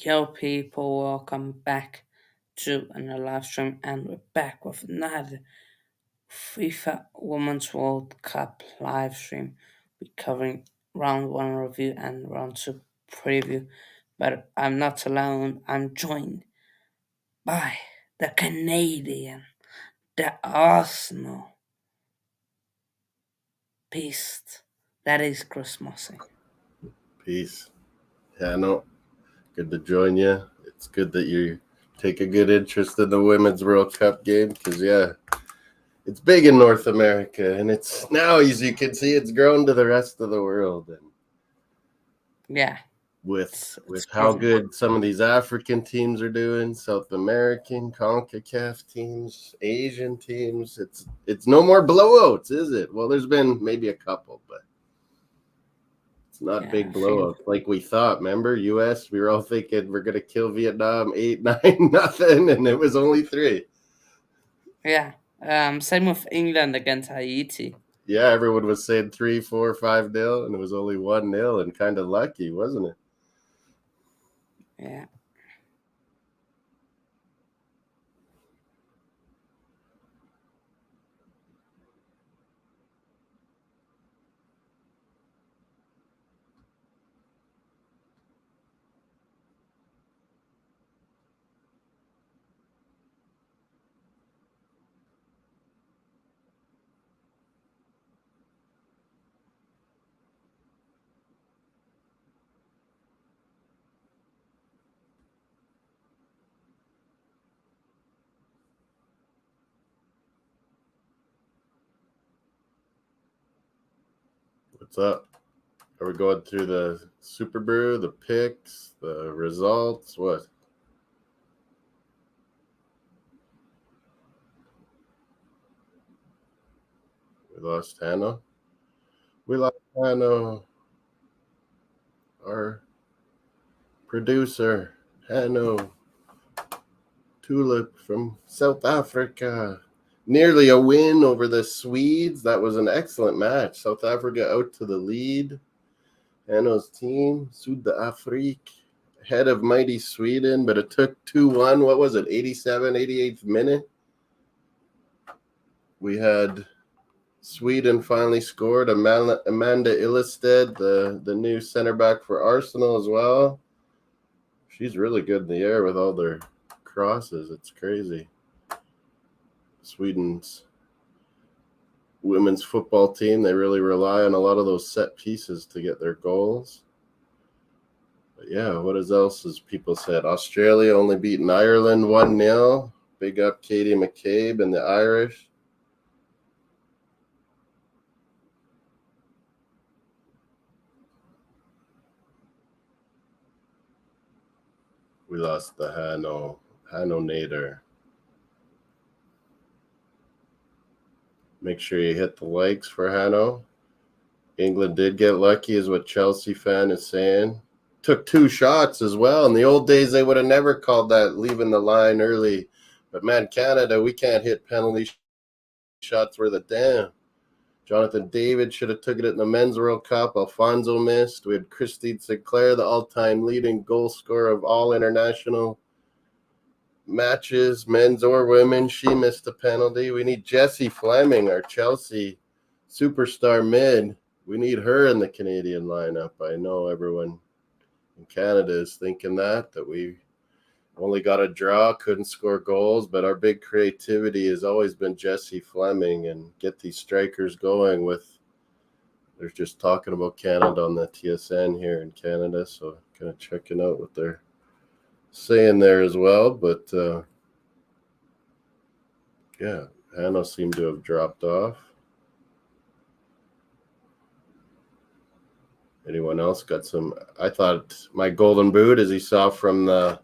Yo, people, welcome back to another live stream, and we're back with another FIFA Women's World Cup live stream. We're covering round one review and round two preview, but I'm not alone. I'm joined by the Canadian, the Arsenal beast. That is Chris Mossy. Peace. Yeah, no, good to join you. It's good that you take a good interest in the Women's World Cup game because, it's big in North America, and it's now, as you can see, it's grown to the rest of the world. And Yeah, with it's how crazy. good some of these African teams are doing, South American, CONCACAF teams, Asian teams, it's no more blowouts, is it? Well, there's been maybe a couple, but not Yeah, big I think. blowout like we thought. Remember, US, we were all thinking we're gonna kill Vietnam 8-9-0, and it was only 3. Yeah. Same with England against Haiti. Yeah, everyone was saying 3-4-5-0, and it was only 1-0, and kind of lucky, wasn't it? Yeah. What's up? Are we going through the Super Brew, the picks, the results? What? We lost Hannah. We lost Hannah, our producer, Hannah Tulip from South Africa. Nearly a win over the Swedes. That was an excellent match. South Africa out to the lead. Hanno's team, Zuid-Afrique, ahead of mighty Sweden, but it took 2-1. What was it, 87, 88th minute? We had Sweden finally scored. Amanda Illested, the new center back for Arsenal as well. She's really good in the air with all their crosses. It's crazy. Sweden's women's football team, they really rely on a lot of those set pieces to get their goals. But yeah, what else has people said? Australia only beaten Ireland 1-0. Big up Katie McCabe and the Irish. We lost the Hanno Nader. Make sure you hit the likes for Hanno. England did get lucky, is what Chelsea fan is saying. Took 2 shots as well. In the old days, they would have never called that leaving the line early. But man, Canada, we can't hit penalty shots worth a damn. Jonathan David should have took it in the Men's World Cup. Alfonso missed. We had Christine Sinclair, the all-time leading goal scorer of all international matches, men's or women. She missed a penalty. We need Jessie Fleming, our Chelsea superstar mid. We need her in the Canadian lineup. I know everyone in Canada is thinking that we only got a draw, couldn't score goals, but our big creativity has always been Jessie Fleming and get these strikers going with. They're just talking about Canada on the TSN here in Canada, so kind of checking out what they're saying there as well. But yeah, Hannah seemed to have dropped off. Anyone else got some? I thought my golden boot, as you saw from the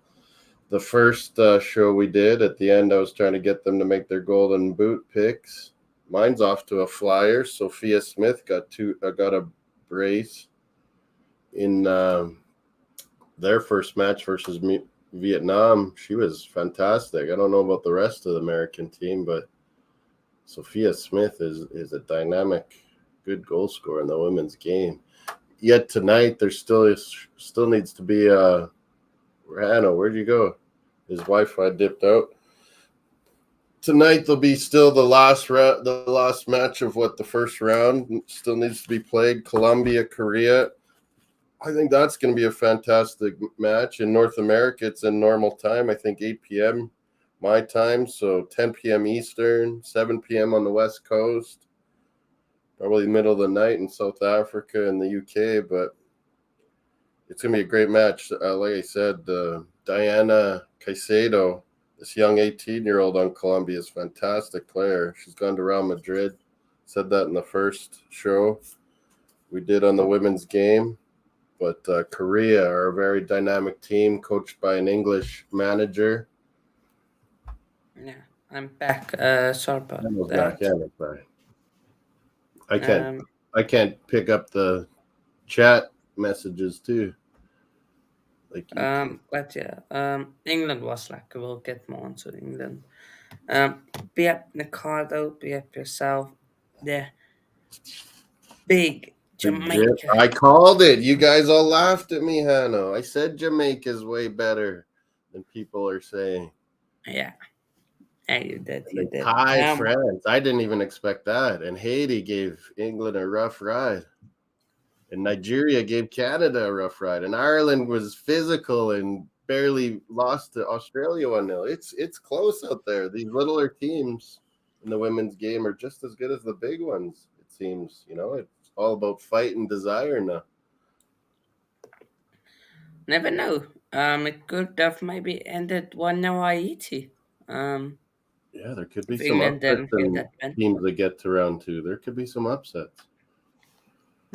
first show we did at the end, I was trying to get them to make their golden boot picks. Mine's off to a flyer. Sophia Smith got a brace in their first match versus Vietnam. She was fantastic. I don't know about the rest of the American team, but Sophia Smith is a dynamic, good goal scorer in the women's game. Yet tonight, there still needs to be a Hannah, where'd you go? His Wi-Fi dipped out. Tonight there'll be still the last match of what the first round still needs to be played. Colombia, Korea. I think that's going to be a fantastic match. In North America, it's in normal time. I think 8 p.m. my time, so 10 p.m. Eastern, 7 p.m. on the West Coast. Probably middle of the night in South Africa and the UK, but it's going to be a great match. Like I said, Diana Caicedo, this young 18-year-old on Colombia, is a fantastic player. She's gone to Real Madrid. Said that in the first show we did on the women's game. But Korea are a very dynamic team coached by an English manager. Yeah, I'm back. Sorry about Hannah's back. that. Yeah, that's right. I can't Um, I can't pick up the chat messages too, like you can. but yeah, England was like, we'll get more into England. Be up Ricardo, be up yourself. The big Big Jim. Jamaica. I called it. You guys all laughed at me, Hannah. I said Jamaica's way better than people are saying. Yeah, yeah, you did, And you they did. tied France. I didn't even expect that. And Haiti gave England a rough ride. And Nigeria gave Canada a rough ride. And Ireland was physical and barely lost to Australia 1-0. It's close out there. These littler teams in the women's game are just as good as the big ones, it seems. It's all about fight and desire now. Never know. It could have maybe ended 1-0 Haiti. Um, Yeah, there could be if some England upsets didn't get and that win. teams that get to round two. There could be some upsets.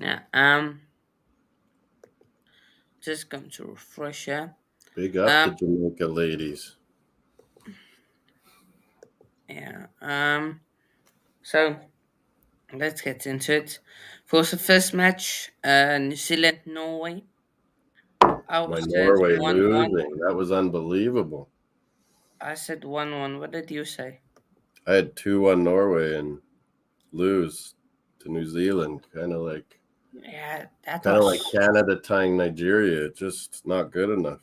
Yeah. Just going to refresh here. Big up the Um, Jamaica ladies. yeah. So let's get into it. For the first match, New Zealand Norway. I My said Norway 1-1. losing. That was unbelievable. I said 1-1. What did you say? I had 2-1 Norway and lose to New Zealand. Yeah, that Kind of like was. Canada tying Nigeria. Just not good enough.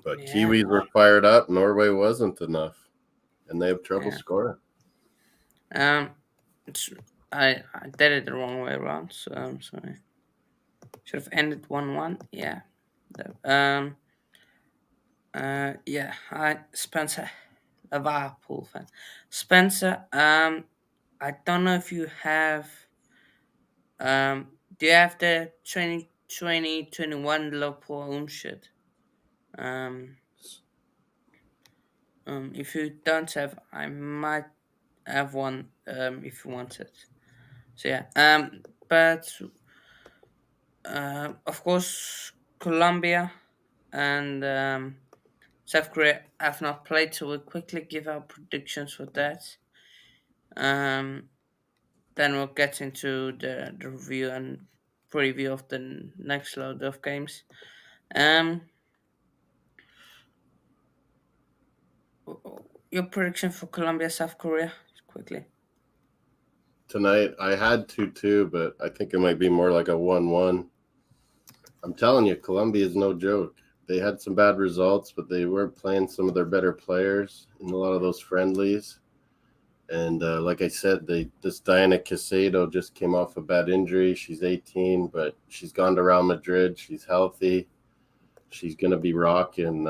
But Yeah, Kiwis were fired up. Norway wasn't enough. And they have trouble yeah. scoring. Um, it's, I did it the wrong way around. So I'm sorry. Should have ended 1-1. Yeah. Yeah. Hi, Spencer, a Liverpool fan. Spencer. I don't know if you have. Do you have the 2021 Liverpool home shirt? Um, if you don't have, I might have one. If you want it. So yeah. But of course, Colombia and South Korea have not played, so we'll quickly give our predictions for that. Um, then we'll get into the review and preview of the next load of games. Um, your prediction for Colombia, South Korea, quickly. Tonight, I had 2-2, but I think it might be more like a 1-1. I'm telling you, Colombia is no joke. They had some bad results, but they weren't playing some of their better players in a lot of those friendlies. And like I said, this Diana Casado just came off a bad injury. She's 18, but she's gone to Real Madrid. She's healthy. She's going to be rocking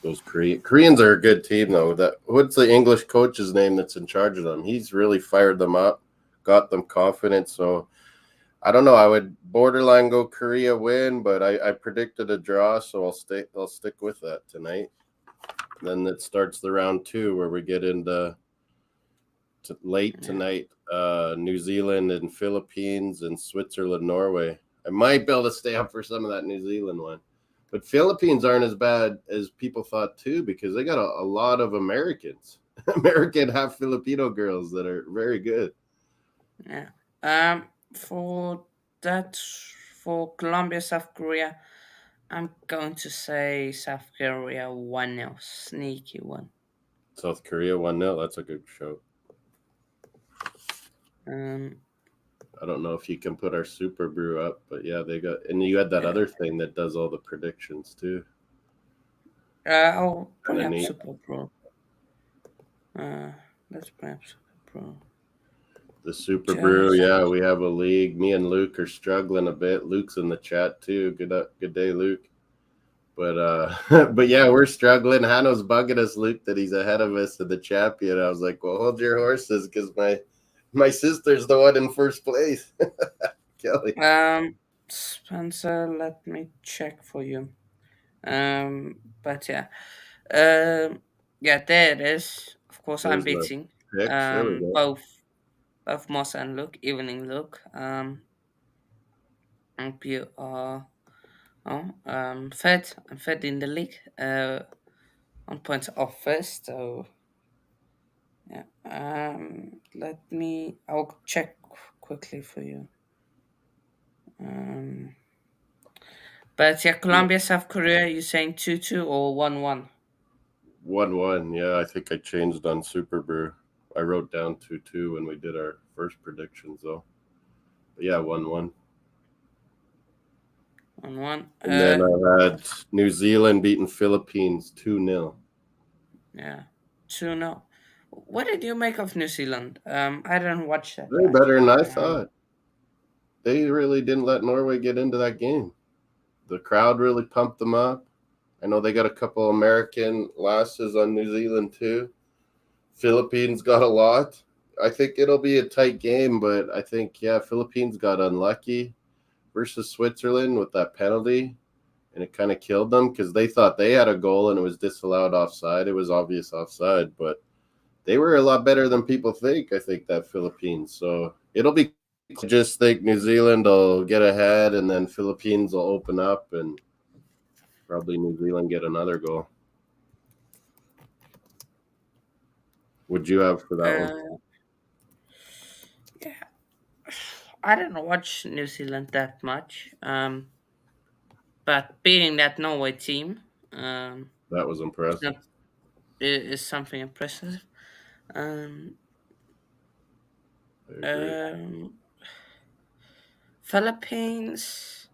those Koreans are a good team, though. What's the English coach's name that's in charge of them? He's really fired them up, got them confident. So I don't know. I would borderline go Korea win, but I predicted a draw, so I'll stick with that tonight. Then it starts the round two where we get into late Yeah. tonight, New Zealand and Philippines and Switzerland, Norway. I might be able to stay up for some of that New Zealand one. But Philippines aren't as bad as people thought too, because they got a lot of Americans, American half Filipino girls that are very good. Yeah. For that, for Colombia, South Korea, I'm going to say South Korea 1-0, sneaky one. South Korea 1-0. That's a good show. Um, I don't know if you can put our Super Brew up, but yeah, they got, and you had that Yeah. other thing that does all the predictions too. I'll Kind bring of up neat. Super Pro. Uh, let's bring up Super Pro. The Super Brew, Just yeah, we have a league. Me and Luke are struggling a bit. Luke's in the chat too. Good day, Luke. But but yeah, we're struggling. Hano's bugging us, Luke, that he's ahead of us in the champion. I was like, well, hold your horses, because my sister's the one in first place. Kelly. Spencer, let me check for you. But yeah. Yeah, there it is. Of course, I'm There's my beating. picks. There we go. Both Moss and Luke, evening Luke. Hope you are fed. I'm fed in the league. On points off first. So yeah. Let me. I'll check quickly for you. Um, but yeah, Colombia, South Korea. You saying 2-2 or 1-1? 1-1. Yeah, I think I changed on Super Brew. I wrote down 2-2 when we did our first predictions, though. But yeah, 1-1. 1-1. And then I had New Zealand beating Philippines 2-0. Yeah, 2-0. What did you make of New Zealand? I didn't watch that They're match. better than I thought. They really didn't let Norway get into that game. The crowd really pumped them up. I know they got a couple American losses on New Zealand too. Philippines got a lot. I think it'll be a tight game, but I think, yeah, Philippines got unlucky versus Switzerland with that penalty, and it kind of killed them because they thought they had a goal and it was disallowed offside. It was obvious offside, but they were a lot better than people think, I think, that Philippines. So it'll be, I just think New Zealand will get ahead and then Philippines will open up and probably New Zealand get another goal. Would you have for that one? Uh, yeah, I didn't watch New Zealand that much. But beating that Norway team, That was is, impressive. not, is something impressive. Um, I agree. um, Philippines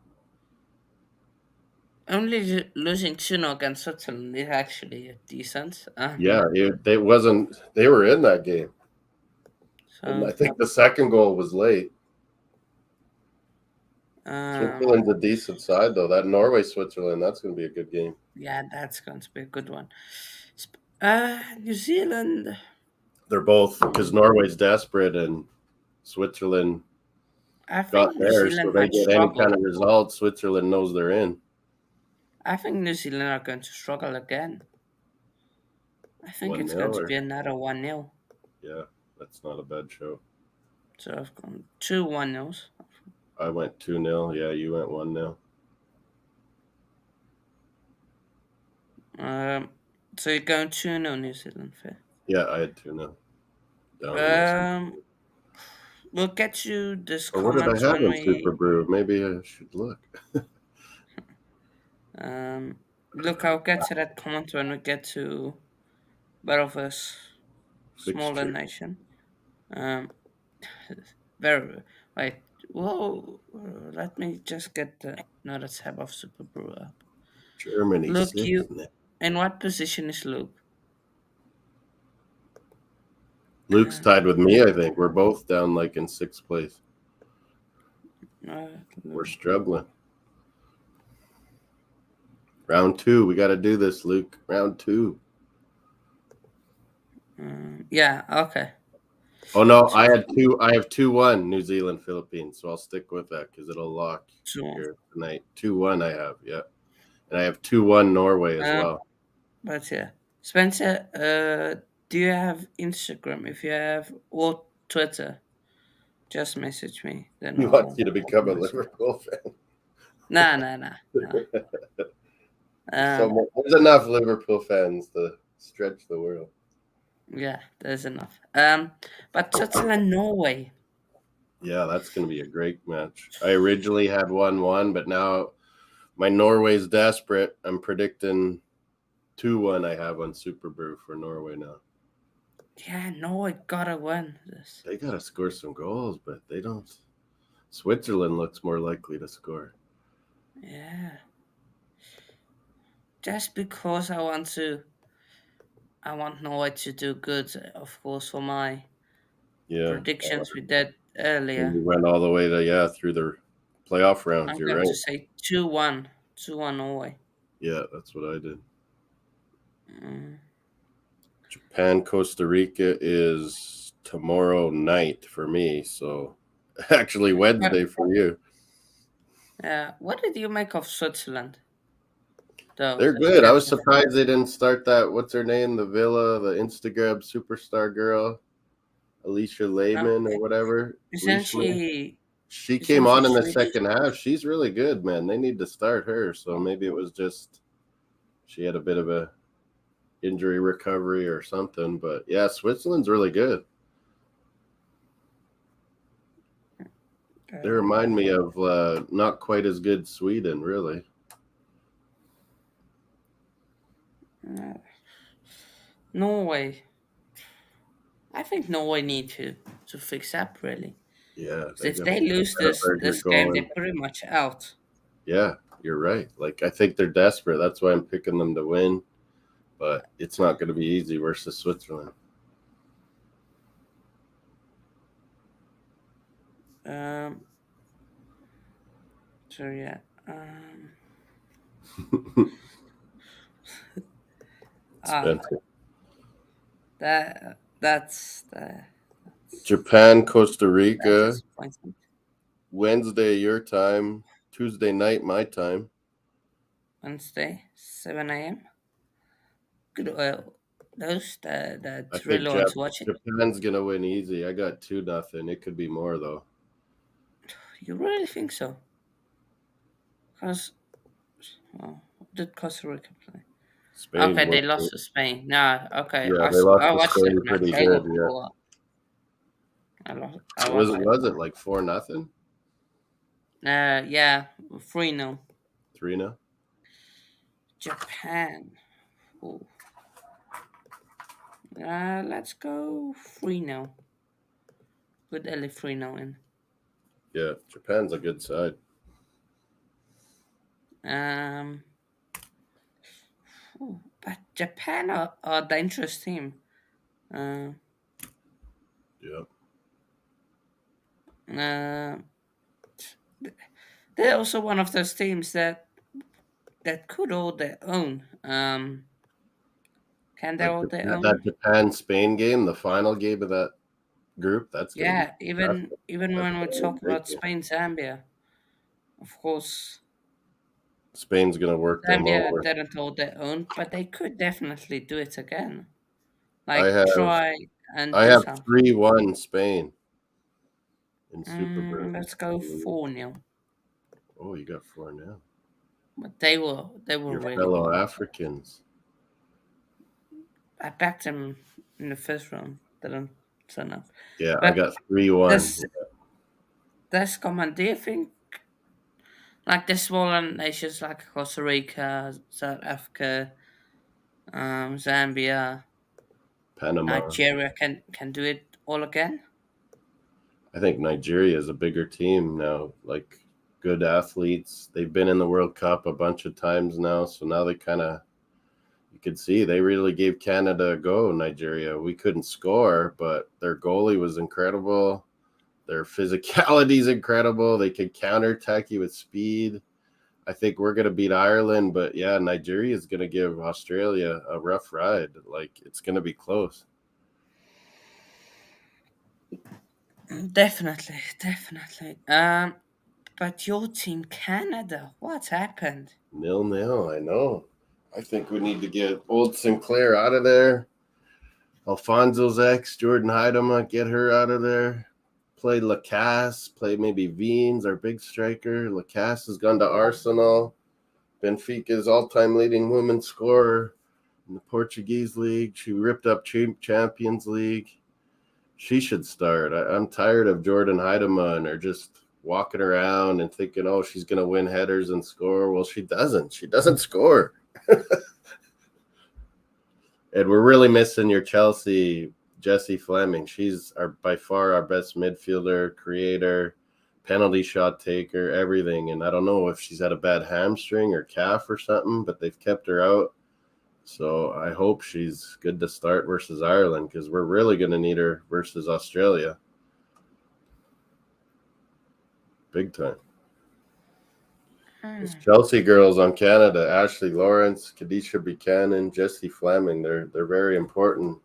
only losing 2-0 against Switzerland is actually decent. Yeah, they wasn't. They were in that game, and So I think the second goal was late. um, Switzerland's a decent side, though. That Norway Switzerland, that's going to be a good game. yeah, that's going to be a good one. New Zealand. They're both, because Norway's desperate and Switzerland I got think New theirs, so Zealand they might get any kind struggle. of result. Switzerland knows they're in. I think New Zealand are going to struggle again. I think One it's going nil, to be or another 1-0. yeah, that's not a bad show. So I've gone two 1-0s. I went 2-0. Yeah, you went 1-0. Um, so you're going 2-0 New Zealand, fair. Yeah, I had 2-0 down in my. Um, we'll get you this Or what did I comments have when in Super we. Brew? Maybe I should look. Look, I'll get to that comment when we get to Battleverse Smaller Fixture. Nation. Um, very. Wait, whoa, let me just get the another tab of Super Brew up. Germany Look, 6. you. In what position is Luke? Luke's tied with me, I think. We're both down like in sixth place. We're Luke. struggling. Round 2. We got to do this, Luke. Round 2. Yeah, okay. Oh no, Two, I have 2-1 New Zealand Philippines, so I'll stick with that because it'll lock two. here tonight. 2-1 I have, yeah. And I have 2-1 Norway as Um, well. but yeah, Spencer, do you have Instagram? If you have, or Twitter, just message me. Then He wants I'll you to become open a my Super. Liverpool fan. Nah, nah, nah, nah. Um, There's enough Liverpool fans to stretch the world. yeah, there's enough. But Switzerland, Norway. Yeah, that's going to be a great match. I originally had 1-1, but now my Norway's desperate. I'm predicting 2-1 I have on Super Brew for Norway now. Yeah, Norway gotta win this. They got to score some goals, but they don't. Switzerland looks more likely to score. Yeah. Just because I want Norway to do good, of course, for my Yeah, predictions we did and earlier. we went all the way to through the playoff rounds. I'm You're going to right. say 2-1. 2-1 Norway. Yeah, that's what I did. Mm. Japan, Costa Rica is tomorrow night for me. So actually But, Wednesday for you. what did you make of Switzerland, though? They're good. I That was surprised they didn't start that. What's her name? The Villa, the Instagram superstar girl, Alicia uh, Lehman or whatever. isn't Leishman. she She came isn't she on in the Swedish? second half. She's really good, man. They need to start her. So maybe it was just she had a bit of a injury recovery or something. But yeah, Switzerland's really good. They remind me of not quite as good Sweden, really. Uh, Norway. I think Norway need to fix up really. Yeah, 'Cause they if got they lose Berger this game, going. they're pretty much out. Yeah, you're right. Like I think they're desperate. That's why I'm picking them to win. But it's not going to be easy versus Switzerland. Um. So yeah. Ah, Expensive. that's Japan, Costa that's Rica, disappointing. Wednesday your time, Tuesday night my time. Wednesday, 7 a.m. Good. I That's think really want to watch it. Japan's gonna win easy. I got 2-0. It could be more though. You really think so? Because well, what did Costa Rica play? Spain Okay, they whooped lost it. to Spain. No, okay, Yeah, they lost I to watched that Spain match. pretty They good. were Yeah, poor. I was watched it? that Was it match. like 4-0? Yeah, 3-0. 3-0. Japan. Ooh. Let's go 3-0. Good early 3-0 in. Yeah, Japan's a good side. Um, but Japan are a dangerous team. Uh, Yeah, uh, they're also one of those teams that could hold their own. Can they hold their that own? Japan Spain game, the final game of that group, that's gonna be Yeah, even fantastic. even That's when we gonna be a talk great about game. Spain, Zambia, of course, Spain's gonna work them Zambia over. didn't hold their own, but they could definitely do it again. I Like have try and I do have something. 3-1 Spain in Super Bro. Let's go 4-0. Oh, you got 4 now. But they were Your really fellow good. Africans. I backed them in the first round. Didn't turn up. Yeah, I But got 3-1. this comment, do you think like the smaller nations like Costa Rica, South Africa, Zambia, Panama. Nigeria can do it all again? I think Nigeria is a bigger team now. Like good athletes. They've been in the World Cup a bunch of times now, so now they kind of you could see they really gave Canada a go. Nigeria, we couldn't score, but their goalie was incredible. Their physicality is incredible. They could counterattack you with speed. I think we're going to beat Ireland, but yeah, Nigeria is going to give Australia a rough ride. Like it's going to be close. Definitely, definitely. But your team, Canada, what happened? 0-0. I know. I think we need to get old Sinclair out of there. Alfonso's ex, Jordan Heidema, get her out of there. Play Lacasse, play maybe Veens, our big striker. Lacasse has gone to Arsenal. Benfica's all-time leading women's scorer in the Portuguese league. She ripped up Champions League. She should start. I'm tired of Jordan Heidema and her just walking around and thinking, oh, she's going to win headers and score. Well, she doesn't. She doesn't score. And we're really missing your Chelsea, Jessie Fleming. She's by far our best midfielder, creator, penalty shot taker, everything. And I don't know if she's had a bad hamstring or calf or something, but they've kept her out. So I hope she's good to start versus Ireland, because we're really going to need her versus Australia. Big time. Those Chelsea girls on Canada, Ashley Lawrence, Kadisha Buchanan, Jessie Fleming, they're very important.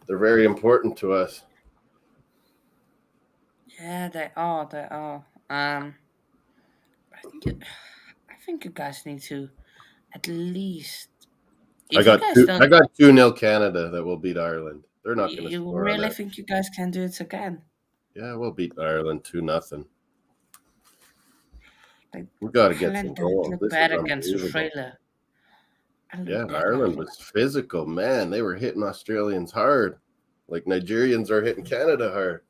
They're very important to us. Yeah, they are. They are. I think you guys need to at least. I If you got guys two. I don't, got 2-0 Canada that will beat Ireland. They're not going to you score on really that. think you guys can do it again? Yeah, we'll beat Ireland 2-0. Like We got to get some Ireland didn't goals. look This is bad against unbelievable. Australia. Yeah, Ireland did not Ireland look. was physical, man. They were hitting Australians hard, like Nigerians are hitting Canada hard.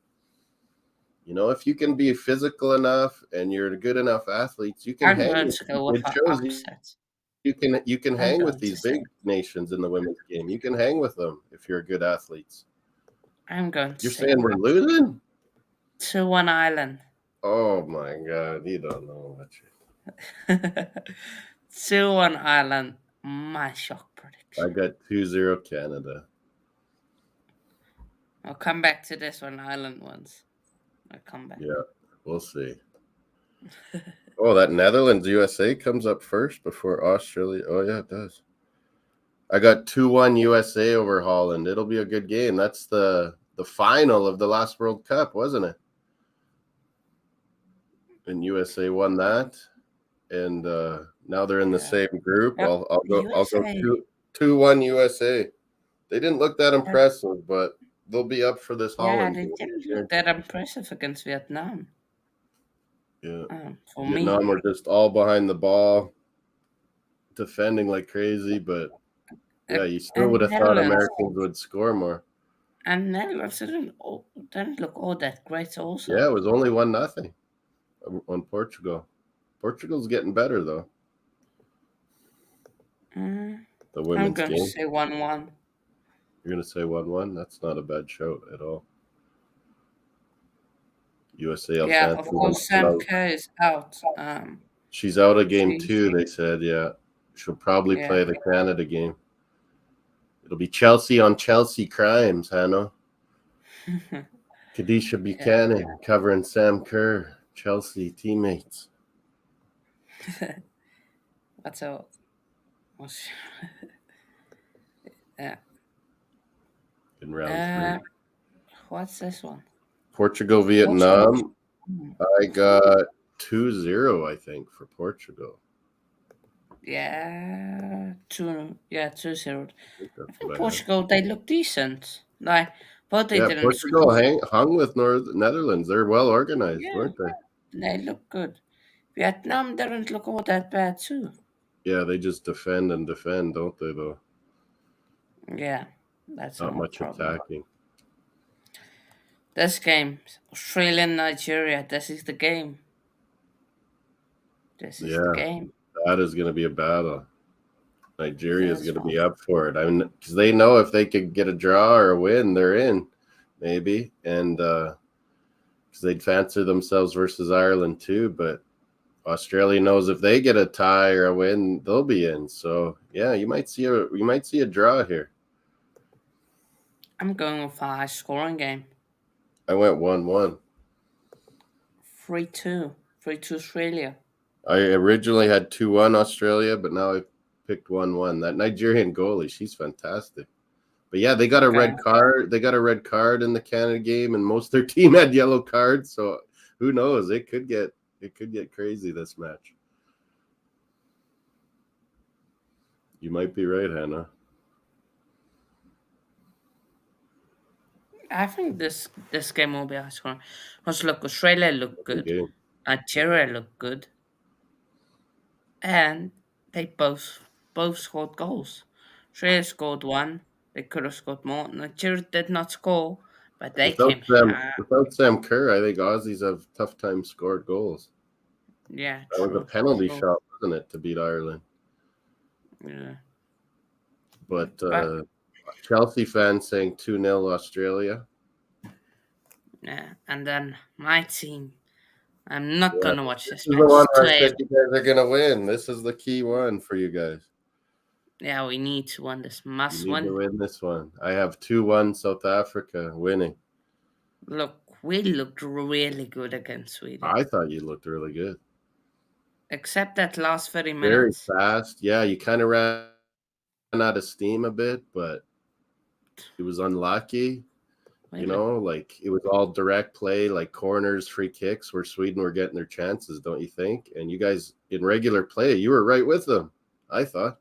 You know, if you can be physical enough and you're good enough athletes, you can I'm hang going with. to go with It an shows upset. you can I'm hang with going to these say. big nations in the women's game. You can hang with them if you're good athletes. I'm going to You're say saying we're losing? 2-1 Ireland. Oh my God, you don't know what you. 2-1 Ireland. My shock I prediction. got 2-0 Canada. I'll come back to this when Ireland wins. I'll come back. Yeah, we'll see. Oh, that Netherlands USA comes up first before Australia. Oh yeah, it does. I got 2-1 USA over Holland. It'll be a good game. That's the final of the last World Cup, wasn't it? And USA won that, and now they're in the Yeah. same group. Yep. I'll go USA. 2-1 USA. They didn't look that But impressive, but they'll be up for this yeah, Holland they game. didn't look that impressive against Vietnam. Yeah, For Vietnam me. were just all behind the ball, defending like crazy, but yeah, you still would And have thought Netherlands. Americans would score more. And Netherlands didn't look all that great Yeah, also. it was only 1-0 on Portugal. Portugal's getting better though. Mm, The I'm women's going to game. say 1-1. You're gonna say 1-1? That's not a bad shout at all. USA Yeah, advance. of course Sam Kerr is out. She's out of game She's 2, they said. Yeah, she'll probably yeah. play the Canada game. It'll be Chelsea on Chelsea crimes, Hannah. Kadisha Yeah. Buchanan covering Sam Kerr, Chelsea teammates. What's a what's yeah. In round 3. Uh, what's this one? Portugal, Portugal. Vietnam. I got 2-0, I think, for Portugal. Yeah, 2-0. I think I that's think what I have. Portugal they look decent. Like, but they Yeah, didn't Portugal score. hung with Netherlands. They're well organized, Yeah, weren't they? they look good. Vietnam didn't look all that bad too. Yeah, they just defend and defend, don't they, though? Yeah, that's Not our much problem. attacking. This game, Australia Nigeria. This is the game. This is the Yeah, game. that is going to be a battle. Nigeria is This going to one. be up for it. I mean, because they know if they could get a draw or a win, they're in, maybe. And because they'd fancy themselves versus Ireland too. But Australia knows if they get a tie or a win, they'll be in. So yeah, you might see a draw here. I'm going with a high scoring game. I went 1-1. 3-2. 3-2 Australia. I originally had 2-1 Australia, but now I picked 1-1. That Nigerian goalie, she's fantastic. But yeah, they got a Okay. red card. They got a red card in the Canada game, and most of their team had yellow cards. So who knows? It could get crazy this match. You might be right, Hannah. I think this game will be high scoring. Because look, Australia looked good. Game. Nigeria looked good. And they both scored goals. Australia scored one. They could have scored more. Nigeria did not score, but they Without came Sam, hard. without Sam Kerr, I think Aussies have tough time scored goals. Yeah, That was a true. penalty True. shot, wasn't it, to beat Ireland? Yeah. But But Chelsea fans saying 2-0 Australia. yeah. And then my team. I'm not Yeah, gonna watch this this is the match. one It's where too I said early. you guys are gonna win. This is the key one for you guys. Yeah, we need to win this. You Must need to win. win this one. I have 2-1 South Africa winning. Look, we looked really good against Sweden. I thought you looked really good. Except that last 30 Very minutes. fast. Yeah, you kind of ran out of steam a bit, but it was unlucky. Really. Like it was all direct play, like corners, free kicks, where Sweden were getting their chances, don't you think? And you guys in regular play, you were right with them, I thought.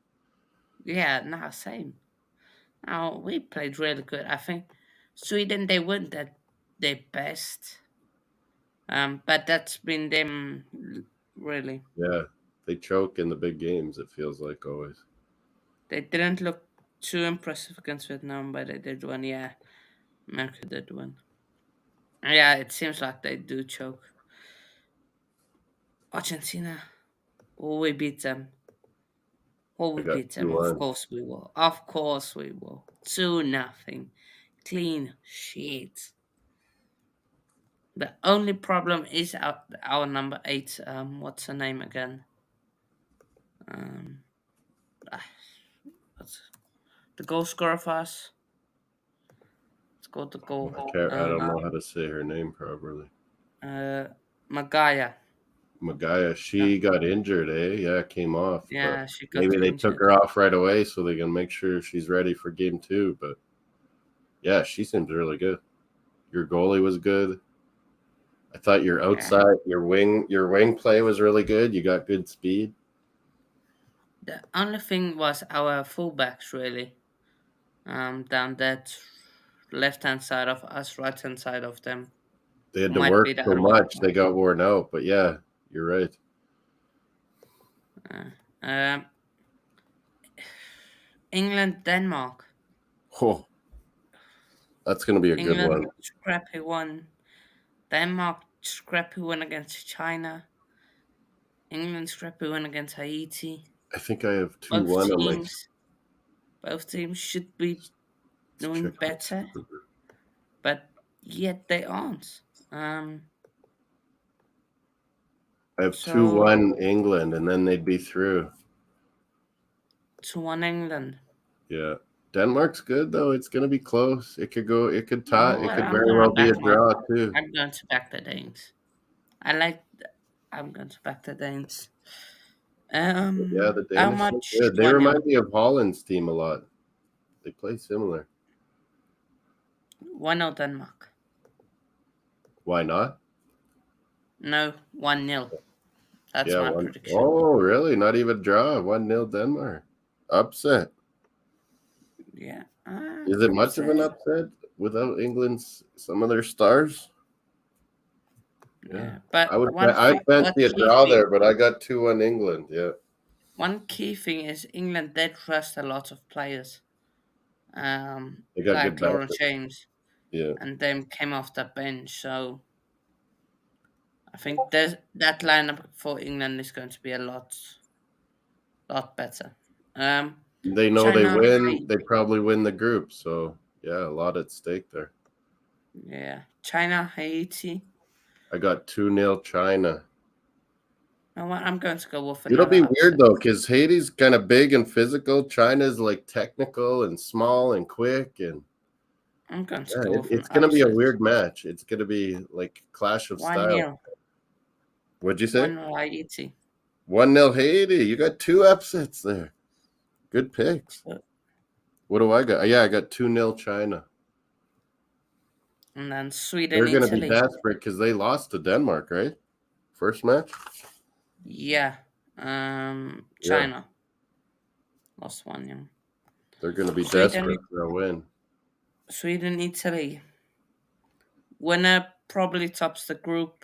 Yeah, no, same. Now, we played really good. I think Sweden, they weren't at their best. But that's been them, really. Yeah, they choke in the big games, it feels like always. They didn't look too impressive against Vietnam, but they did one. Yeah, America did one. Yeah, it seems like they do choke. Argentina, will we beat them? Will I we got beat them? Of 2-1. course we will. Of course we will. 2-0. Clean sheet. The only problem is our number 8. What's her name again? Um, ah, what's the goal scorer for us? Scored the goal. I don't know how to say her name properly. Uh, Magaya. Magaya, No, she got injured, eh? Yeah, came off, but yeah, she got maybe they took injured. her off right away so they can make sure she's ready for game 2. But yeah, she seems really good. Your goalie was good. I thought Yeah. your wing play was really good. You got good speed. The only thing was our fullbacks really. Down that left hand side of us, right hand side of them. They had Who to might work be the so R.1. much, they got worn out. But yeah, you're right. Uh, um, England, Denmark. Oh, that's gonna be a good England one. scrappy one. Denmark scrappy one against China. England scrappy one against Haiti. I think I have two Both one on my. teams, both teams should be Let's doing check my better, super group. but yet they aren't. I have two So one England, and then they'd be through. 2-1 England. Yeah, Denmark's good though. It's gonna be close. It could go. It could You tie. know It what? could I'm very gonna well be back a my. draw too. I'm going to back the Danes. I like. I'm going to back the Danes. But yeah, the How Danish look much? good. They 1-0. remind me of Holland's team a lot. They play similar. 1-0 Denmark. Why not? No, 1-0. That's Yeah, my one. prediction. Oh, really? Not even draw. 1-0 Denmark. Upset. Yeah. Is it much of Upset. an upset without England's some of their stars? Yeah, Yeah, but I what fancy a key draw thing? there, but I got 2-1 England. Yeah, One key thing is England did trust a lot of players, they got good like Lauren backup. James, Yeah, and them came off the bench. So I think that lineup for England is going to be a lot better. Um, they know they China, win. They probably win the group. So yeah, a lot at stake there. yeah, China, Haiti. I got 2-0 China. No, I'm going to go with It'll another be weird upset. though, because Haiti's kind of big and physical. China's like technical and small and quick, and I'm going to yeah, go with an it's gonna be a upset. weird match. It's gonna be like clash of One styles. nil, What'd you say? 1-0 Haiti. 1-0 Haiti. You got two upsets there. Good picks. So, What do I got? Yeah, I got 2-0 China. and then Sweden, They're gonna be Italy. desperate because they lost to Denmark, right? First match. Yeah. Yeah, China lost 1-0. they're gonna be desperate Sweden, for a win. Sweden, Italy. Winner probably tops the group.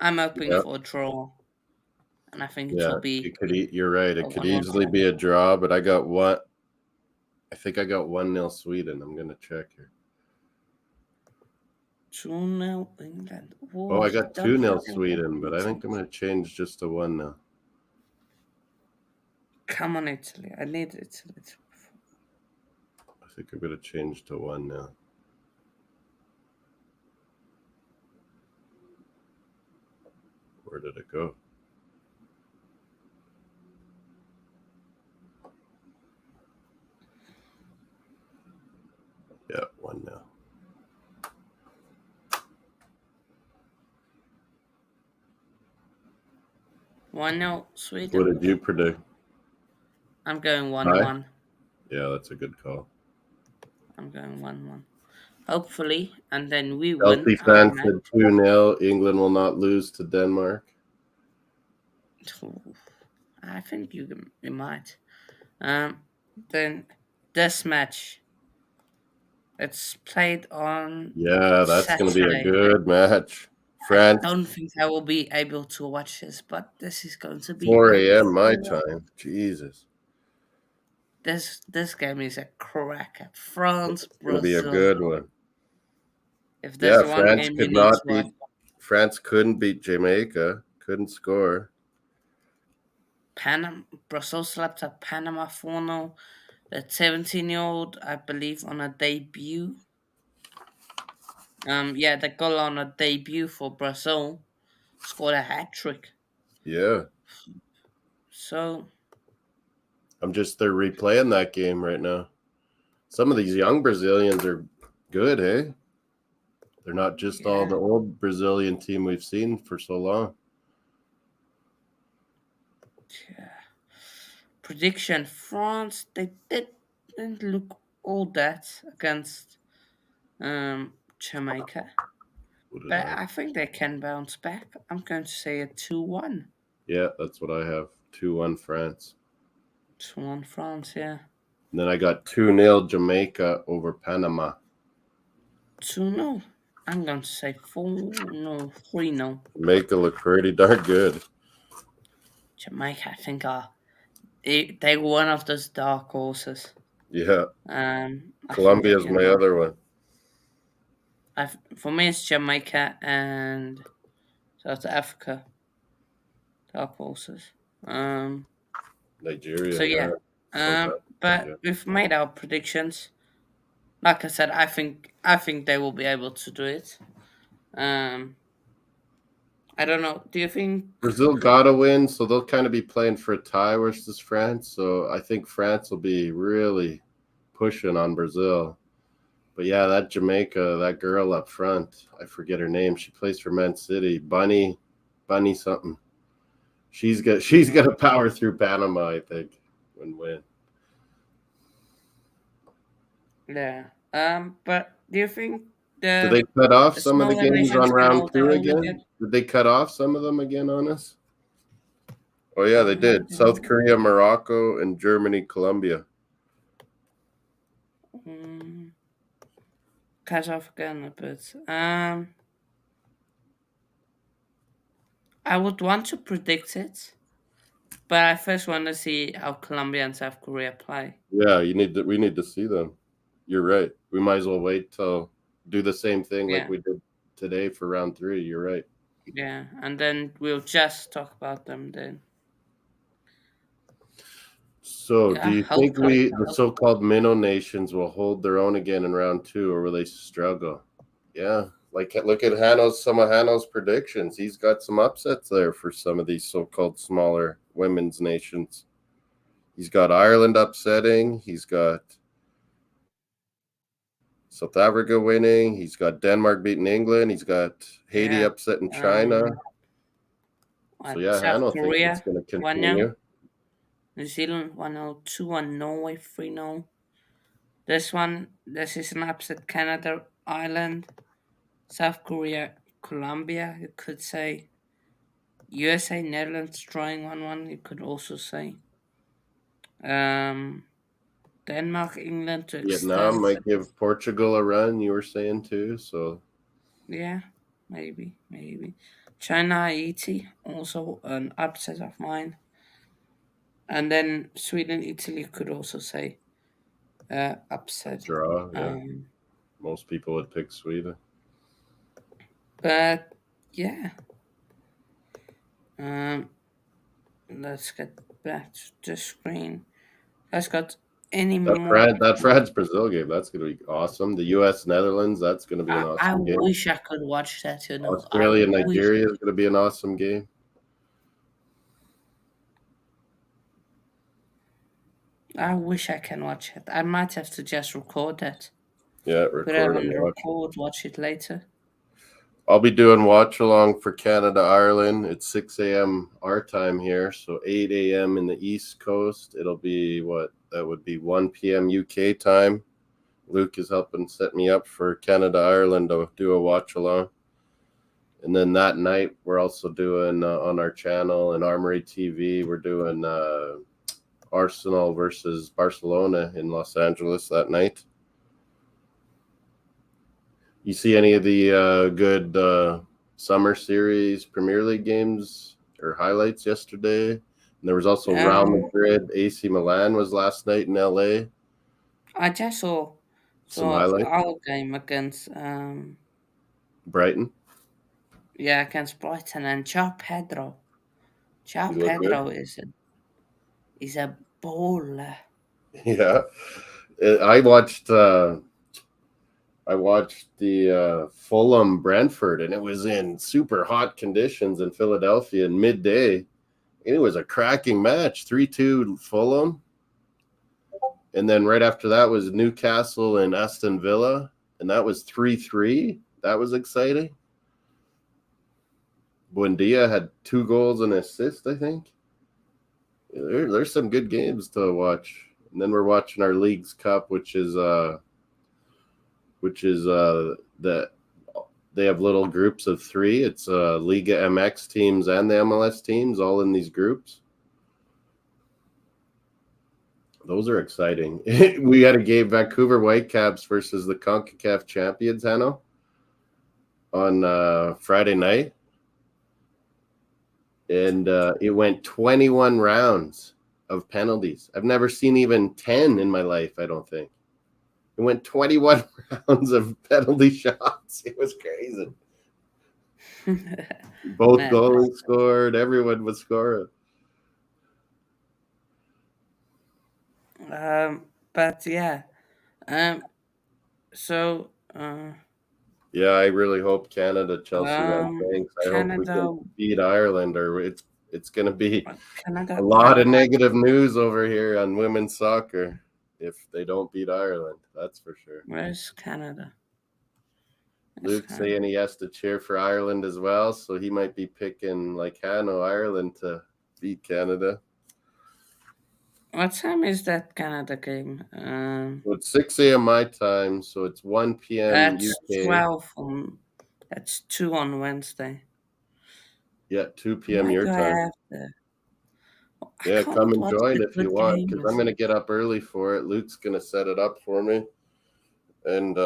I'm hoping Yeah, for a draw, and I think it yeah. will be It could. You're right. a It could 1-1 easily draw. be a draw, but I got one. I think I got 1-0 Sweden. I'm gonna check here. 2-0 England. Oh, Oh, I you got don't 2-0 have England Sweden, but I think I'm beaten. gonna change just to 1-0. Come on, Italy. I need Italy. I think I'm gonna change to 1-0. Where did it go? Yeah, 1-0. 1-0 What Sweden. did you predict? I'm going Hi. 1-1. Yeah, that's a good call. I'm going 1-1. Hopefully, and then we win Chelsea our fans match. said 2-0. England will not lose to Denmark. I think you might. Then this match, it's played on Yeah, that's going to be a Saturday. good match. I France, don't think I will be able to watch this, but this is going to be 4 a.m. my time. Jesus. this game is a cracker. France, It's going to be a Brazil. good one. If Yeah, there's one France game you could need to not watch, beat. France couldn't beat Jamaica. Couldn't score. Brazil slapped at Panama 4-0. The 17-year-old, I believe, on a debut. Yeah, the goal on a debut for Brazil scored a hat trick. Yeah, So they're replaying that game right now. Some of these young Brazilians are good, hey? They're not just all yeah, the old Brazilian team we've seen for so long. yeah. Prediction: France. They didn't look all that against Jamaica, What did but I? I think they can bounce back. I'm going to say a 2-1. Yeah, that's what I have. 2-1 France. 2-1 France. Yeah. And then I got 2-0 Jamaica over Panama. 2-0. I'm going to say 4-0, 3-0. Jamaica look pretty darn good. Jamaica, I think, they were one of those dark horses. Yeah, I think they Colombia's can my do other one. For me, it's Jamaica and South Africa, dark horses. Nigeria, So yeah, yeah. South Africa, but yeah. we've made our predictions. Like I said, I think they will be able to do it. Um, I don't know. Do you think? Brazil gotta win, so they'll kind of be playing for a tie versus France. So I think France will be really pushing on Brazil. But yeah, that Jamaica, that girl up front, I forget her name. She plays for Man City. Bunny something. She's gonna power through Panama, I think, and win. Yeah. But do you think Did they cut off the some of the smaller games on nations can round hold their two own again? again? Did they cut off some of them again on us? Oh yeah, they I did. South don't Korea, Morocco, and Germany, Colombia. know. Cut off again a bit. I would want to predict it, but I first want to see how Colombia and South Korea play. Yeah, we need to see them. You're right. We might as well wait till do the same thing like Yeah, we did today for round 3. You're right. yeah, and then we'll just talk about them then. So, do Yeah, you think hopefully. the so-called minnow nations will hold their own again in round 2, or will they struggle? Yeah, like look at some of Hano's predictions. He's got some upsets there for some of these so-called smaller women's nations. He's got Ireland upsetting. He's got South Africa winning. He's got Denmark beating England. He's got Haiti Yeah. upsetting China. Um, So yeah, South Hano thinks it's Korea going to 1-0, continue. New Zealand 1-0, 2-1 Norway 3-0. This is an upset. Canada, Ireland, South Korea, Colombia. You could say USA, Netherlands drawing 1-1. You could also say. Um, Denmark, England to Vietnam extend. might give Portugal a run. You were saying too. So Yeah, maybe. China, Haiti, also an upset of mine. And then Sweden, Italy could also say upset. draw. Yeah, Um, most people would pick Sweden. but yeah, um, let's get back to the screen. Has got any more? That France Brazil game, that's going to be awesome. The U.S. Netherlands, that's going to be an I awesome game. wish I could watch that. I Australia wish. Nigeria is going to be an awesome game. I wish I can watch it. I might have to just record it. Yeah, Put it record and on watch. record, watch it later. I'll be doing watch along for Canada Ireland. It's 6 a.m. our time here, so 8 a.m. in the East Coast. It'll be what that would be 1 p.m. UK time. Luke is helping set me up for Canada Ireland to do a watch along. And then that night, we're also doing on our channel and Armory TV, we're doing Arsenal versus Barcelona in Los Angeles that night. You see any of the good summer series Premier League games or highlights yesterday? And there was also Real Um, Madrid, AC Milan was last night in LA. I just Some saw highlights. our game against Brighton, against Brighton, and João you look good. Pedro is a baller. Yeah, I watched. I watched the Fulham Brentford, and it was in super hot conditions in Philadelphia in midday. And it was a cracking match, 3-2 Fulham. And then right after that was Newcastle and Aston Villa, and that was 3-3. That was exciting. Buendia had 2 goals and an assist, I think. There's some good games to watch. And then we're watching our Leagues Cup, which is the they have little groups of 3. It's Liga MX teams and the MLS teams all in these groups. Those are exciting. We had a game, Vancouver Whitecaps versus the CONCACAF champions, Hanno, on Friday night. And it went 21 rounds of penalties. I've never seen even 10 in my life, I don't think. It went 21 rounds of penalty shots. It was crazy. Both Man, goalies scored. Everyone was scoring. but yeah, so Yeah, I really hope Canada Chelsea won. Thanks. I hope we Canada, can beat Ireland, or it's going to be a Canada, lot of negative news over here on women's soccer if they don't beat Ireland. That's for sure. where's Canada? Luke's saying he has to cheer for Ireland as well, so he might be picking like Hanno, Ireland to beat Canada. What time is that Canada game? So it's 6 a.m. my time, so it's 1 p.m. That's UK. 12 on. That's 2 on Wednesday. Yeah, 2 p.m. Why your do I time. have the? I Yeah, come can't and watch join the if you good want, because I'm games. going to get up early for it. Luke's going to set it up for me. And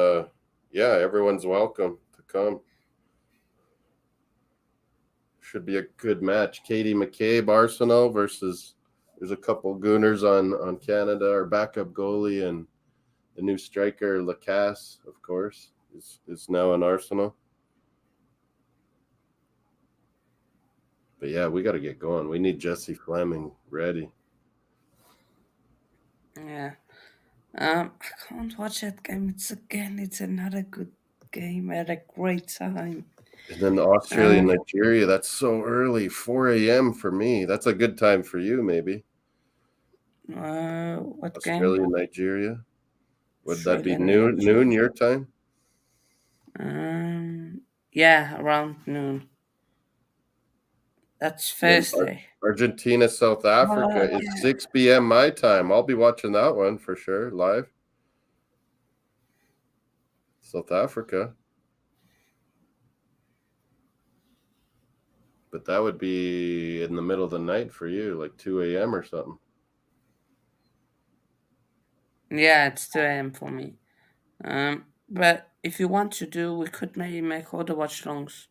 yeah, everyone's welcome to come. Should be a good match. Katie McCabe, Arsenal versus, there's a couple Gooners on Canada, our backup goalie, and the new striker, Lacasse, of course, is now in Arsenal. But yeah, we got to get going. We need Jesse Fleming ready. Yeah. I can't watch that game. It's another good game at a great time. And then Australia, Nigeria, that's so early, 4 a.m. for me. That's a good time for you, maybe. What Australia, game? Nigeria. Would that be Australia, noon your time? yeah, around noon. That's Then Thursday. Argentina, South Africa is Yeah. 6 p.m. my time. I'll be watching that one for sure, live. South Africa. But that would be in the middle of the night for you, like 2 a.m. or something. Yeah, it's 2 a.m. for me. But if you want to do, we could maybe make all the watch longs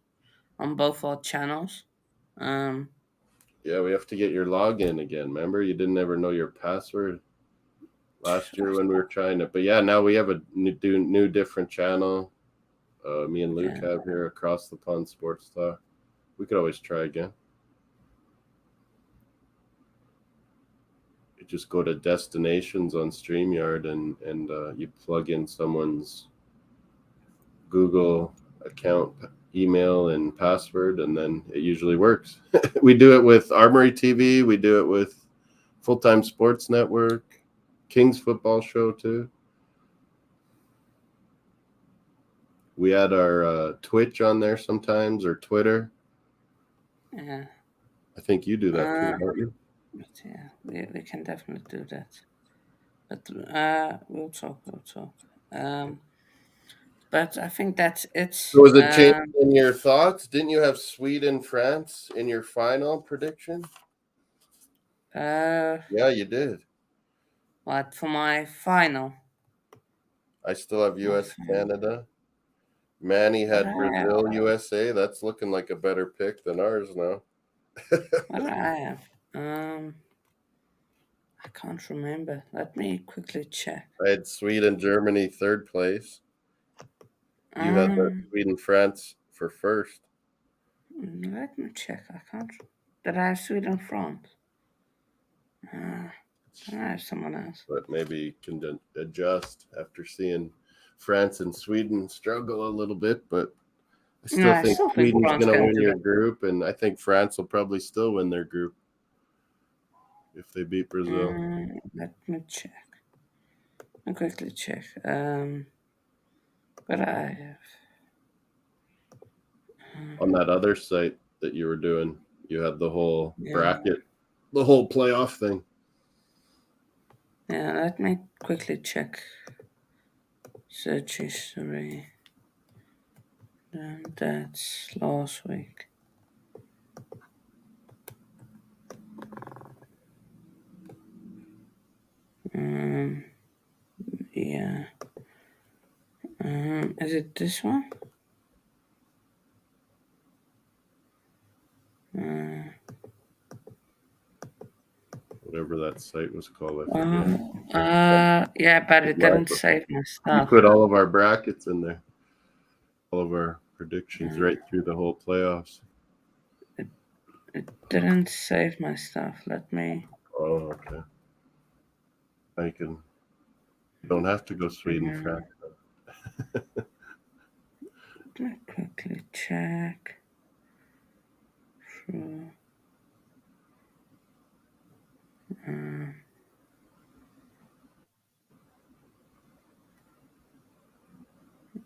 on both our channels. Yeah, we have to get your login again. Remember, you didn't ever know your password last year when we were trying it. But yeah, now we have a new different channel. Me and Luke have here, Across the Pond Sports Talk. We could always try again. You just go to destinations on StreamYard and you plug in someone's Google account email and password, and then it usually works. We do it with Armory TV. We do it with Full Time Sports Network. King's football show too. We had our Twitch on there sometimes, or Twitter. Yeah. I think you do that too, Uh, don't you? but yeah, we can definitely do that. But we'll talk. We'll talk. Um, but I think that's it. So was it changed in your thoughts? Didn't you have Sweden, France in your final prediction? Uh, Yeah, you did. what for my final? I still have My US, final. Canada. Manny What had I have? Brazil, USA. That's looking like a better pick than ours now. What I have? I can't remember. Let me quickly check. I had Sweden, Germany third place. You had the Um, Sweden, France for first, Let me check. I can't. Did I have Sweden, France? Did I have someone else? but maybe you can adjust after seeing France and Sweden struggle a little bit. But I No, still I think still think Sweden's France going to can win do your it. group, and I think France will probably still win their group if they beat Brazil. Let me check. I'll quickly check. But I have. On that other site that you were doing, you had the whole Yeah, bracket, the whole playoff thing. yeah. Let me quickly check. Search history. Then that's last week. Um, yeah. Is it this one? Uh, Whatever that site was called, I forget. yeah, but it didn't save my We stuff. put all of our brackets in there, all of our predictions Uh, right through the whole playoffs. it, it didn't save my stuff. Let me. Oh, okay. I can. Don't have to go Sweden, Uh, France. Let me quickly check. Through, uh,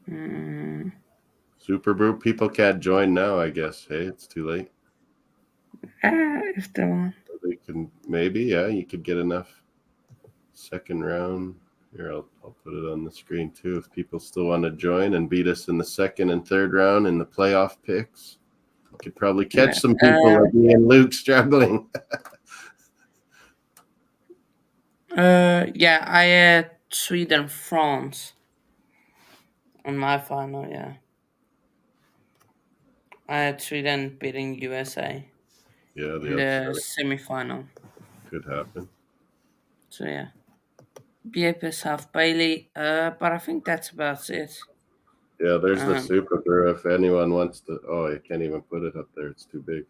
mm, Super Brew people can't join now. I guess. Hey, it's too late. if the one. They can maybe. Yeah, you could get enough second round. Here, I'll put it on the screen too. If people still want to join and beat us in the second and third round in the playoff picks, you could probably catch Yeah. some people like me and Luke struggling. Yeah, I had Sweden, France on my final. Yeah, I had Sweden beating USA Yeah, in the the upset semi-final. could happen. So yeah, BAP South Bailey. But I think that's about it. Yeah, there's the Um, Super Brew. If anyone wants to, oh, you can't even put it up there. It's too big.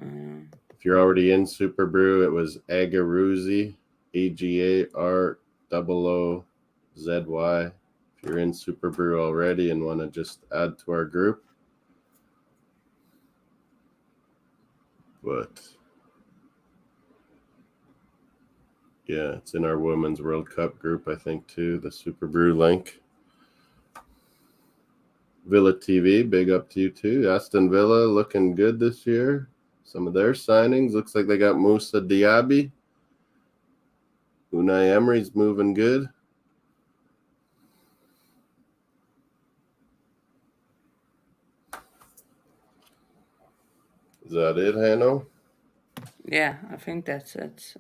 uh, If you're already in Super Brew, it was Agaruzzi, AGARZY. If you're in Super Brew already and want to just add to our group, but yeah, it's in our Women's World Cup group, I think, too. The Super Brew link. Villa TV, big up to you too. Aston Villa looking good this year. Some of their signings looks like they got Musa Diaby. Unai Emery's moving good. Is that it, Hanno? yeah, I think that's it.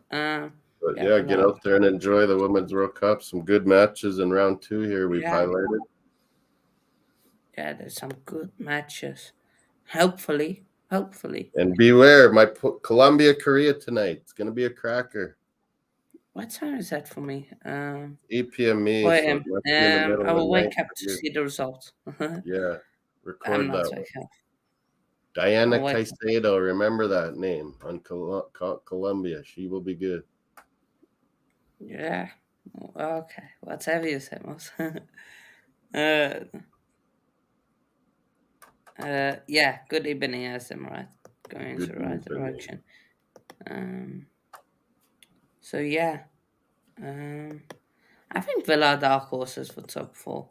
But Yeah, yeah, the get last. out there and enjoy the Women's World Cup. Some good matches in round two here we've Yeah, highlighted. yeah, there's some good matches. Hopefully, hopefully. And beware, Colombia, Korea tonight. It's going to be a cracker. What time is that for me? 8 p.m. me, 4 so it a.m. must be in the middle I of the will night wake up for to you. see the result. Yeah, I'm record not that one. waking up. Diana I'll wake up. Caicedo, remember that name on Colombia. She will be good. Yeah. Okay. Whatever you say, Moss. uh, yeah. Good evening, as I'm right. Going into Good the right evening. direction. Um. So yeah. Um, I think Villa are dark horses for top four.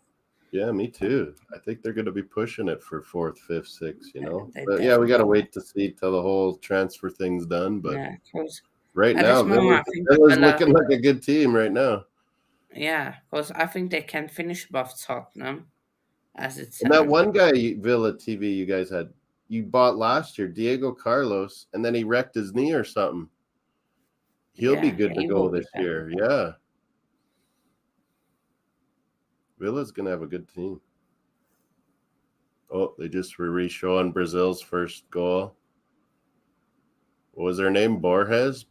Yeah, me too. I think they're going to be pushing it for fourth, fifth, sixth. They But yeah, we got to definitely are. wait to see till the whole transfer thing's done. But Yeah, because right at now, this moment, Villa's, I think Villa's Villa. looking like a good team right now. Yeah, because I think they can finish above Tottenham as it And that stands. one guy, Villa TV, you guys had, you bought last year, Diego Carlos, and then he wrecked his knee or something. He'll be Yeah, good to he will go be this back. year. Yeah. Villa's going to have a good team. Oh, they just were re-showing Brazil's first goal. What was their name? Borges?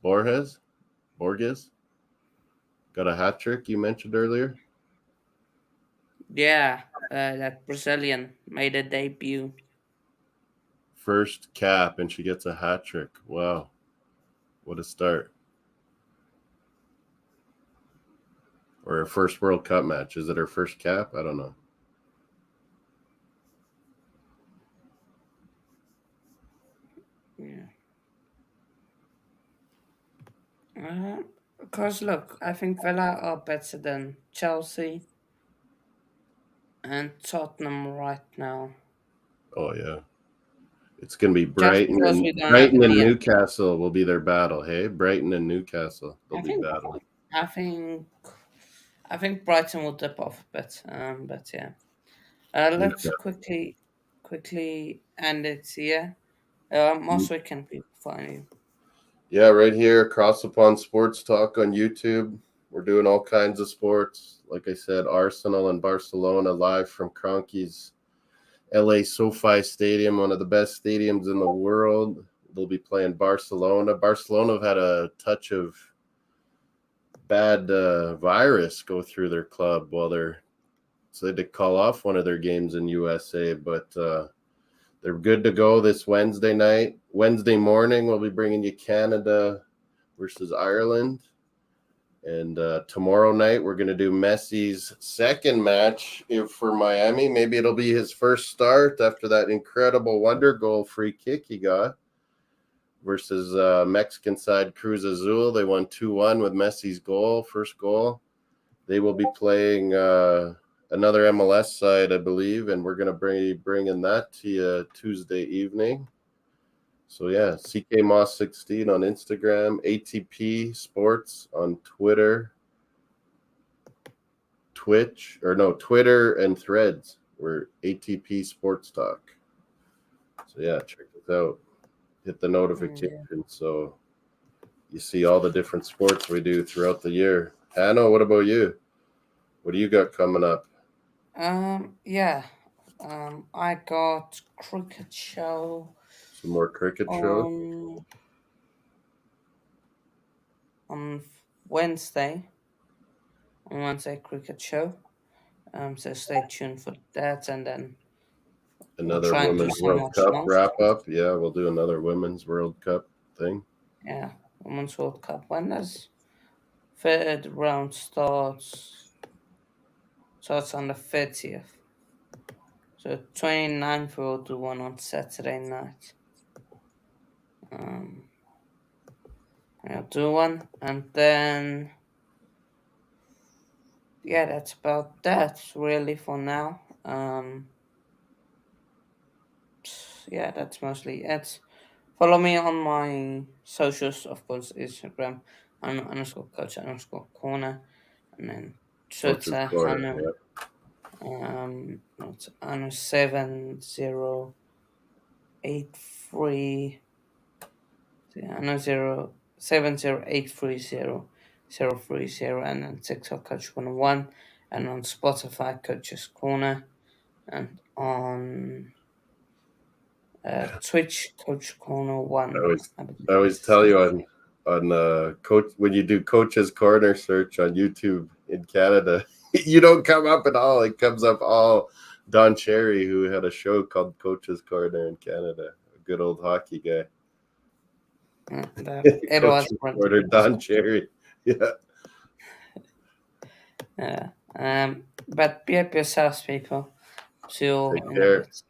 Got a hat trick you mentioned earlier. Yeah, that Brazilian made a debut. First cap, and she gets a hat trick. Wow. What a start. Or her first World Cup match. Is it her first cap? I don't know. Yeah. Because look, I think Villa are better than Chelsea and Tottenham right now. Oh, yeah. It's going to be Just Brighton because and we don't have Brighton and Liam. Newcastle will be their battle. Hey, Brighton and Newcastle, they'll I be think, battling. I think, I think Brighton will dip off a bit. But yeah, let's quickly end it here. Most weekend people find you. Yeah, right here, across upon Sports Talk on YouTube. We're doing all kinds of sports. Like I said, Arsenal and Barcelona live from Kroenke's LA SoFi Stadium, one of the best stadiums in the world. They'll be playing Barcelona. Barcelona have had a touch of bad virus go through their club while so they had to call off one of their games in USA, but they're good to go this Wednesday night. Wednesday morning, we'll be bringing you Canada versus Ireland. And tomorrow night, we're going to do Messi's second match for Miami. Maybe it'll be his first start after that incredible wonder goal free kick he got versus Mexican side Cruz Azul. They won 2-1 with Messi's goal, first goal. They will be playing another MLS side, I believe, and we're going to be bringing that to you Tuesday evening. So yeah, CK Moss 16 on Instagram, ATP Sports on Twitter, Twitter and Threads. We're ATP Sports Talk. So yeah, check us out. Hit the Yeah. notification so you see all the different sports we do throughout the year. Hannah, what about you? What do you got coming up? Yeah. I got cricket show Some more cricket shows? on on Wednesday. On Wednesday, cricket show. So stay tuned for that, and then we'll Another try and do Women's some World more Cup songs. wrap up. Yeah, we'll do another Women's World Cup thing. Yeah, Women's World Cup. When does third round starts on the 30th. So 29th we'll do one on Saturday night. Um, I'll do one, and then yeah, that's about that really for now. Yeah, that's mostly it. Follow me on my socials, of course, Instagram underscore coach underscore corner, and then Coach's Twitter Corner. Hannah Yeah. it's Hannah 7083. Hannah 070830030, and then TikTok Coach 101, and on Spotify Coach's Corner, and on Twitch Coach Corner I 1, always I believe I always it's tell you on coach when you do Coach's Corner search on YouTube in Canada, you don't come up at all. It comes up all Don Cherry, who had a show called Coach's Corner in Canada. A good old hockey guy. it was Coach's Corner, brilliant. Don Cherry. Yeah. Yeah. But be up yourselves, people. See you Take in a care. bit.